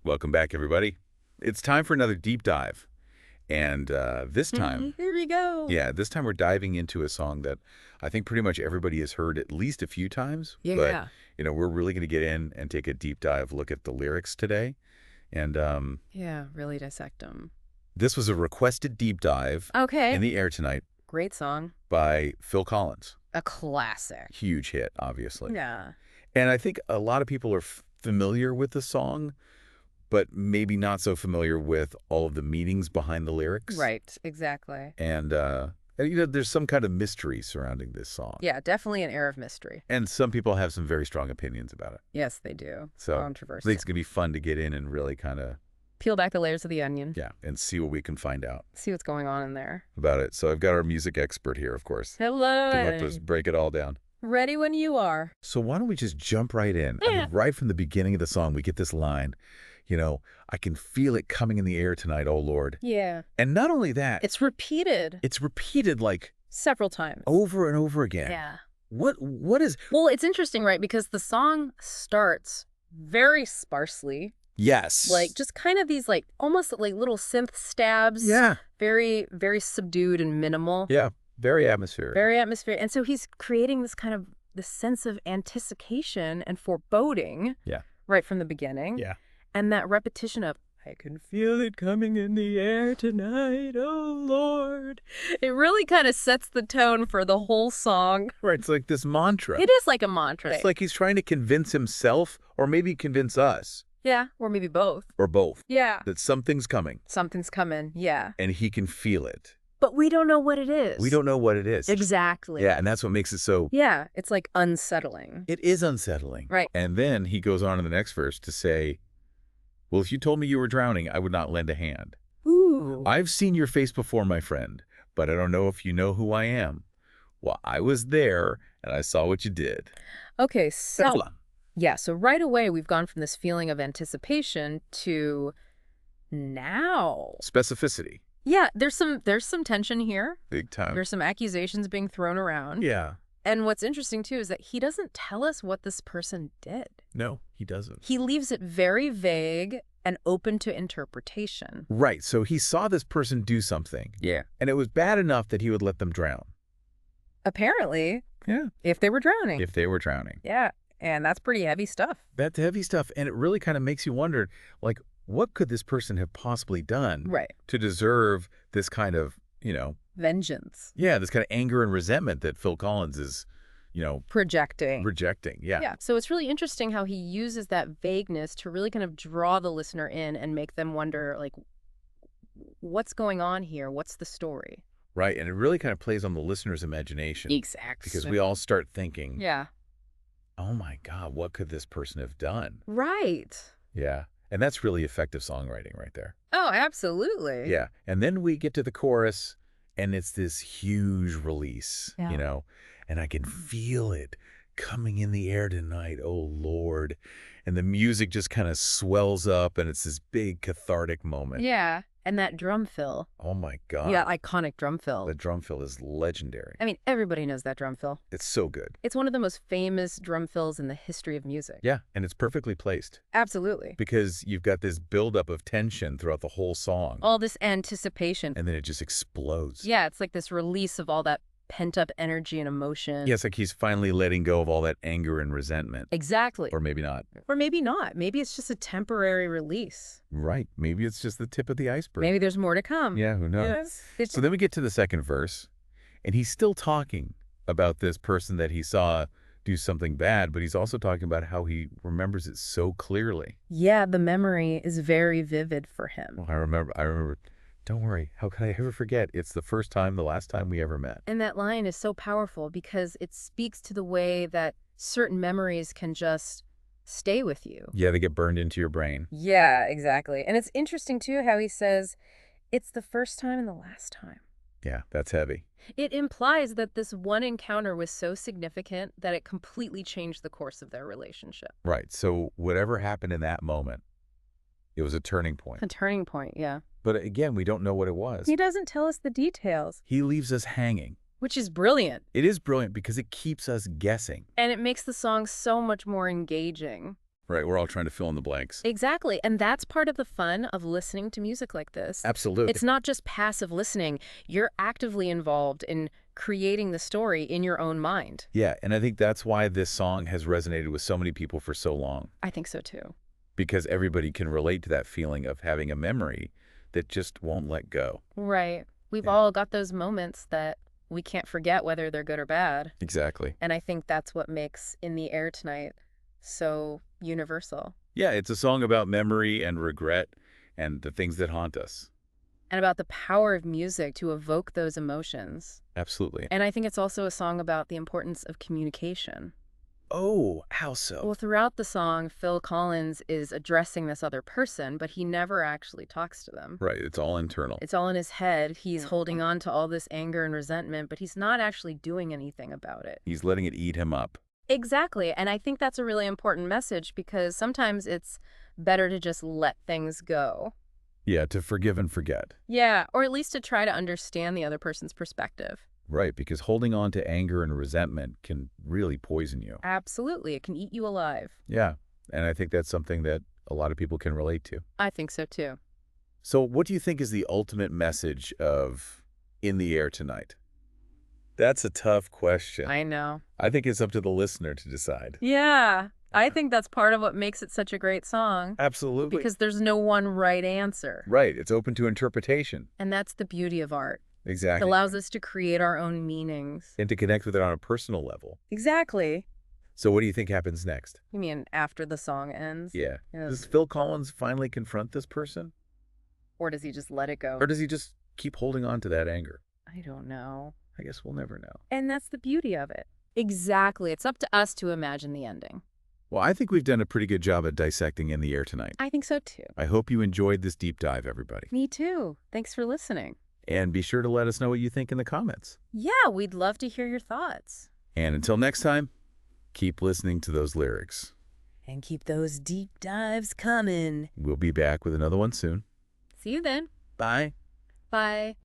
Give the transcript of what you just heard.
Welcome back, everybody. It's time for another deep dive. And this time, Here we go. this time we're diving into a song that I think pretty much everybody has heard at least a few times. Yeah. But, we're really going to get in and take a deep dive look at the lyrics today. And Yeah, really dissect them. this was a requested deep dive Okay. in the air tonight Great song. by Phil Collins. A classic. Huge hit, obviously. Yeah. And I think a lot of people are familiar with the song, but maybe not so familiar with all of the meanings behind the lyrics. Right, exactly. And there's some kind of mystery surrounding this song. Yeah, definitely an air of mystery. And some people have some very strong opinions about it. Yes, they do. So I Controversy. think it's going to be fun to get in and really kind of, Peel back the layers of the onion. yeah, and see what we can find out See what's going on in there. about it. So I've got our music expert here, of course, Hello. to help us break it all down. Ready when you are. So why don't we just jump right in? I mean, right from the beginning of the song, we get this line, I can feel it coming in the air tonight, oh Lord. Yeah. And not only that, It's repeated it's repeated like several times. over and over again. Yeah. What is... Well, it's interesting, right? Because the song starts very sparsely. Yes. Like just kind of these almost like little synth stabs. Yeah. Very, very subdued and minimal. Yeah. Very atmospheric. Very atmospheric. And so he's creating this sense of anticipation and foreboding. Yeah. Right from the beginning. Yeah. And that repetition of, I can feel it coming in the air tonight, oh Lord. It really kind of sets the tone for the whole song. Right. It's like this mantra. It is like a mantra. It's like he's trying to convince himself or maybe convince us. Yeah, or maybe both. Or both. Yeah. That something's coming. Something's coming, yeah. And he can feel it. But we don't know what it is. We don't know what it is. Exactly. Yeah, and that's what makes it so... Yeah, it's like unsettling. It is unsettling. Right. And then he goes on in the next verse to say, well, if you told me you were drowning, I would not lend a hand. Ooh. I've seen your face before, my friend, but I don't know if you know who I am. Well, I was there, and I saw what you did. Okay, so... Hold on. Yeah, so right away we've gone from this feeling of anticipation to now. Specificity. Yeah, there's some tension here. Big time. There's some accusations being thrown around. Yeah. And what's interesting, too, is that he doesn't tell us what this person did. No, he doesn't. He leaves it very vague and open to interpretation. Right, so he saw this person do something. Yeah. And it was bad enough that he would let them drown. Apparently. Yeah. If they were drowning. If they were drowning. Yeah, and that's pretty heavy stuff. That's heavy stuff, and it really kind of makes you wonder, what could this person have possibly done Right. to deserve this kind of, Vengeance. yeah, this kind of anger and resentment that Phil Collins is, Projecting. rejecting. Yeah. Yeah, so it's really interesting how he uses that vagueness to really kind of draw the listener in and make them wonder, what's going on here? What's the story? Right, and it really kind of plays on the listener's imagination. Exactly. Because we all start thinking, Yeah. oh my God, what could this person have done? Right. Yeah, and that's really effective songwriting right there. Oh, absolutely. Yeah, and then we get to the chorus, and it's this huge release, Yeah. And I can feel it coming in the air tonight, oh Lord. And the music just kind of swells up, and it's this big cathartic moment. Yeah, and that drum fill. Oh my God. Yeah, iconic drum fill. The drum fill is legendary. I mean, everybody knows that drum fill. It's so good. It's one of the most famous drum fills in the history of music. Yeah, and it's perfectly placed. Absolutely. Because you've got this buildup of tension throughout the whole song. All this anticipation. And then it just explodes. Yeah, it's like this release of all that pent-up energy and emotion. Yeah, it's like he's finally letting go of all that anger and resentment. Exactly. Or maybe not. Or maybe not. Maybe it's just a temporary release. Right. Maybe it's just the tip of the iceberg. Maybe there's more to come. Yeah, who knows? Yes. So then we get to the second verse, and he's still talking about this person that he saw do something bad, but he's also talking about how he remembers it so clearly. Yeah, the memory is very vivid for him. Well, I remember, don't worry, how could I ever forget? It's the first time, the last time we ever met. And that line is so powerful because it speaks to the way that certain memories can just stay with you. Yeah, they get burned into your brain. Yeah, exactly. And it's interesting, too, how he says, it's the first time and the last time. Yeah, that's heavy. It implies that this one encounter was so significant that it completely changed the course of their relationship. Right. So whatever happened in that moment, it was a turning point. A turning point, yeah. But again, we don't know what it was. He doesn't tell us the details. He leaves us hanging. Which is brilliant. It is brilliant because it keeps us guessing. And it makes the song so much more engaging. Right, we're all trying to fill in the blanks. Exactly. And that's part of the fun of listening to music like this. Absolutely. It's not just passive listening. You're actively involved in creating the story in your own mind. Yeah, and I think that's why this song has resonated with so many people for so long. I think so too. Because everybody can relate to that feeling of having a memory that just won't let go. Right. We've Yeah. all got those moments that we can't forget whether they're good or bad. Exactly. And I think that's what makes In the Air Tonight so universal. Yeah, it's a song about memory and regret and the things that haunt us. And about the power of music to evoke those emotions. Absolutely. And I think it's also a song about the importance of communication. Oh, how so? Well, throughout the song, Phil Collins is addressing this other person, but he never actually talks to them. Right, it's all internal. It's all in his head. He's holding on to all this anger and resentment, but he's not actually doing anything about it. He's letting it eat him up. Exactly. And I think that's a really important message because sometimes it's better to just let things go. Yeah, to forgive and forget. Yeah, or at least to try to understand the other person's perspective. Right, because holding on to anger and resentment can really poison you. Absolutely. It can eat you alive. Yeah, and I think that's something that a lot of people can relate to. I think so too. So what do you think is the ultimate message of In the Air Tonight? That's a tough question. I know. I think it's up to the listener to decide. Yeah, I think that's part of what makes it such a great song. Absolutely. Because there's no one right answer. Right, it's open to interpretation. And that's the beauty of art. It Exactly. allows us to create our own meanings. And to connect with it on a personal level. Exactly. So what do you think happens next? You mean after the song ends? Yeah. Yes. Does Phil Collins finally confront this person? Or does he just let it go? Or does he just keep holding on to that anger? I don't know. I guess we'll never know. And that's the beauty of it. Exactly. It's up to us to imagine the ending. Well, I think we've done a pretty good job at dissecting In the Air Tonight. I think so too. I hope you enjoyed this deep dive, everybody. Me too. Thanks for listening. And be sure to let us know what you think in the comments. Yeah, we'd love to hear your thoughts. And until next time, keep listening to those lyrics. And keep those deep dives coming. We'll be back with another one soon. See you then. Bye. Bye.